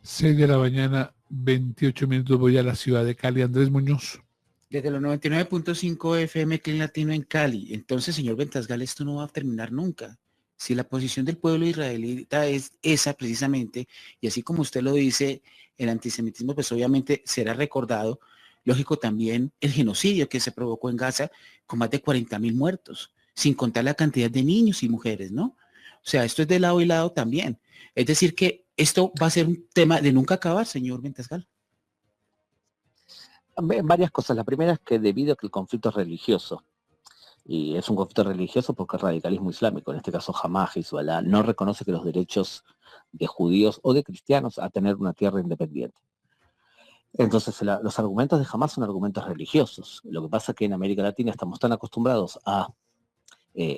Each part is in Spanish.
6 de la mañana, 28 minutos, voy a la ciudad de Cali. Andrés Muñoz. Desde los 99.5 FM Clean Latino en Cali. Entonces, señor Ventasgal, esto no va a terminar nunca. Si la posición del pueblo israelita es esa precisamente, y así como usted lo dice, el antisemitismo pues obviamente será recordado, lógico también el genocidio que se provocó en Gaza con más de 40.000 muertos, sin contar la cantidad de niños y mujeres, ¿no? O sea, esto es de lado y lado también. Es decir que esto va a ser un tema de nunca acabar, señor Ventasgal. Varias cosas. La primera es que debido a que el conflicto es religioso, y es un conflicto religioso porque el radicalismo islámico, en este caso Hamás, Hezbollah, no reconoce que los derechos de judíos o de cristianos a tener una tierra independiente. Entonces los argumentos de Hamás son argumentos religiosos. Lo que pasa es que en América Latina estamos tan acostumbrados a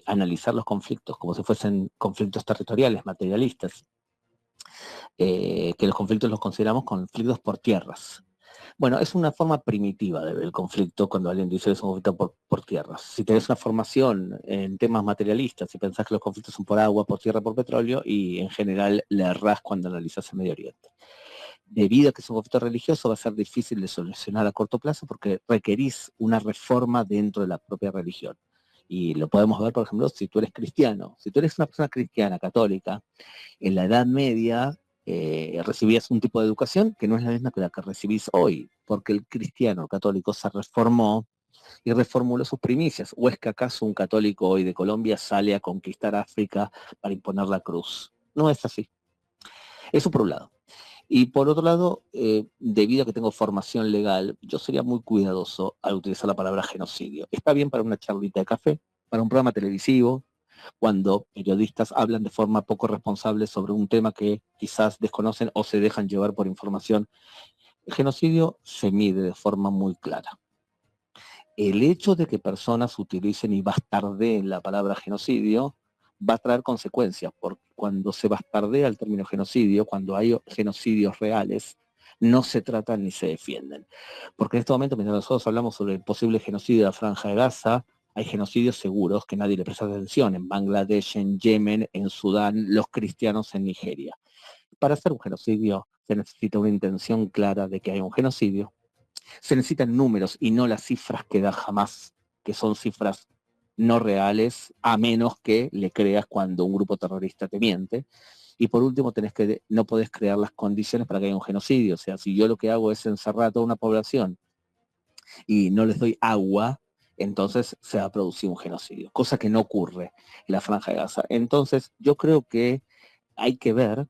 analizar los conflictos como si fuesen conflictos territoriales, materialistas, que los conflictos los consideramos conflictos por tierras. Bueno, es una forma primitiva de ver el conflicto cuando alguien dice que es un conflicto por tierras. Si tenés una formación en temas materialistas y pensás que los conflictos son por agua, por tierra, por petróleo, y en general le errás cuando analizás el Medio Oriente. Debido a que es un conflicto religioso, va a ser difícil de solucionar a corto plazo porque requerís una reforma dentro de la propia religión. Y lo podemos ver, por ejemplo, si tú eres cristiano. Si tú eres una persona cristiana, católica, en la Edad Media recibías un tipo de educación que no es la misma que la que recibís hoy, porque el cristiano católico se reformó y reformuló sus primicias. ¿O es que acaso un católico hoy de Colombia sale a conquistar África para imponer la cruz? No es así. Eso por un lado. Y por otro lado, debido a que tengo formación legal, yo sería muy cuidadoso al utilizar la palabra genocidio. Está bien para una charlita de café, para un programa televisivo, cuando periodistas hablan de forma poco responsable sobre un tema que quizás desconocen o se dejan llevar por información. El genocidio se mide de forma muy clara. El hecho de que personas utilicen y bastardeen la palabra genocidio va a traer consecuencias, porque cuando se bastardea el término genocidio, cuando hay genocidios reales, no se tratan ni se defienden. Porque en este momento, mientras nosotros hablamos sobre el posible genocidio de la Franja de Gaza, hay genocidios seguros que nadie le presta atención, en Bangladesh, en Yemen, en Sudán, los cristianos en Nigeria. Para hacer un genocidio se necesita una intención clara de que hay un genocidio, se necesitan números y no las cifras que da Hamás, que son cifras no reales, a menos que le creas cuando un grupo terrorista te miente. Y por último, no podés crear las condiciones para que haya un genocidio. O sea, si yo lo que hago es encerrar a toda una población y no les doy agua, entonces se va a producir un genocidio, cosa que no ocurre en la Franja de Gaza. Entonces, yo creo que hay que ver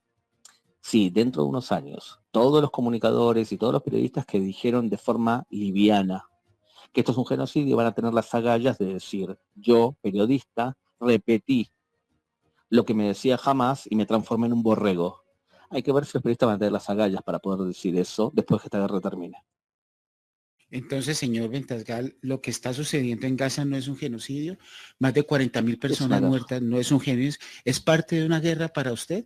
si dentro de unos años todos los comunicadores y todos los periodistas que dijeron de forma liviana que esto es un genocidio van a tener las agallas de decir, yo, periodista, repetí lo que me decía Hamás y me transformé en un borrego. Hay que ver si los periodistas van a tener las agallas para poder decir eso después que esta guerra termine. Entonces, señor Ventasgal, lo que está sucediendo en Gaza no es un genocidio, más de 40.000 personas muertas no es un genocidio, es parte de una guerra para usted.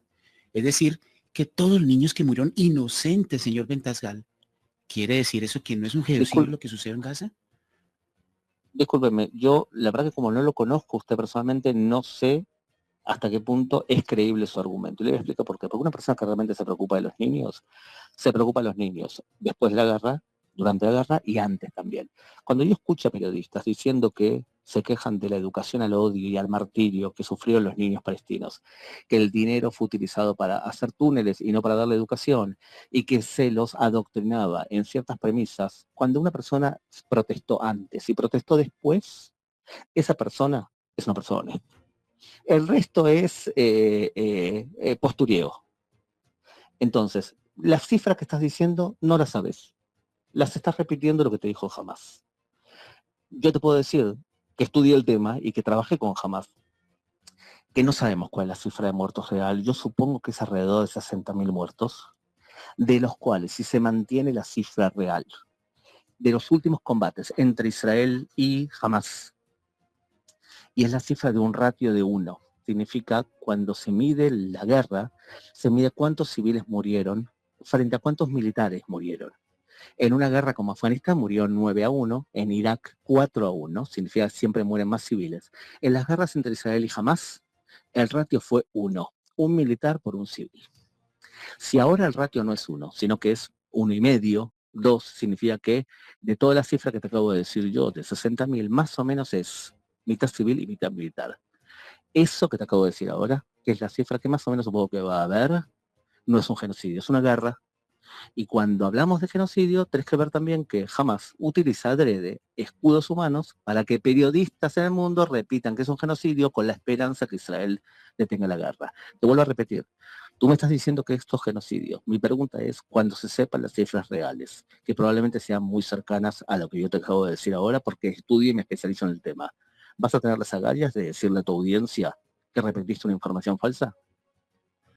Es decir, que todos los niños que murieron inocentes, señor Ventasgal, ¿quiere decir eso que no es un genocidio lo que sucedió en Gaza? Discúlpeme, yo la verdad que como no lo conozco usted personalmente, no sé hasta qué punto es creíble su argumento. Y le voy a explicar por qué. Porque una persona que realmente se preocupa de los niños, se preocupa de los niños después de la guerra, durante la guerra y antes también. Cuando yo escucho a periodistas diciendo que se quejan de la educación al odio y al martirio que sufrieron los niños palestinos, que el dinero fue utilizado para hacer túneles y no para darle educación, y que se los adoctrinaba en ciertas premisas, cuando una persona protestó antes y protestó después, esa persona es una persona honesta. El resto es postureo. Entonces, las cifras que estás diciendo no las sabes. Las estás repitiendo lo que te dijo Hamás. Yo te puedo decir que estudié el tema y que trabajé con Hamás, que no sabemos cuál es la cifra de muertos real. Yo supongo que es alrededor de 60.000 muertos, de los cuales, si se mantiene la cifra real de los últimos combates entre Israel y Hamás, y es la cifra de un ratio de 1. Significa cuando se mide la guerra, se mide cuántos civiles murieron frente a cuántos militares murieron. En una guerra como Afganistán murió 9-1, en Irak 4-1, significa que siempre mueren más civiles. En las guerras entre Israel y Hamás, el ratio fue 1, un militar por un civil. Si ahora el ratio no es 1, sino que es 1,5, 2, significa que de toda la cifra que te acabo de decir yo, de 60.000, más o menos es mitad civil y mitad militar. Eso que te acabo de decir ahora, que es la cifra que más o menos supongo que va a haber, no es un genocidio, es una guerra. Y cuando hablamos de genocidio, tenés que ver también que Hamas utiliza adrede escudos humanos para que periodistas en el mundo repitan que es un genocidio con la esperanza que Israel detenga la guerra. Te vuelvo a repetir, tú me estás diciendo que esto es genocidio. Mi pregunta es, cuando se sepan las cifras reales, que probablemente sean muy cercanas a lo que yo te acabo de decir ahora, porque estudio y me especializo en el tema, ¿vas a tener las agallas de decirle a tu audiencia que repetiste una información falsa?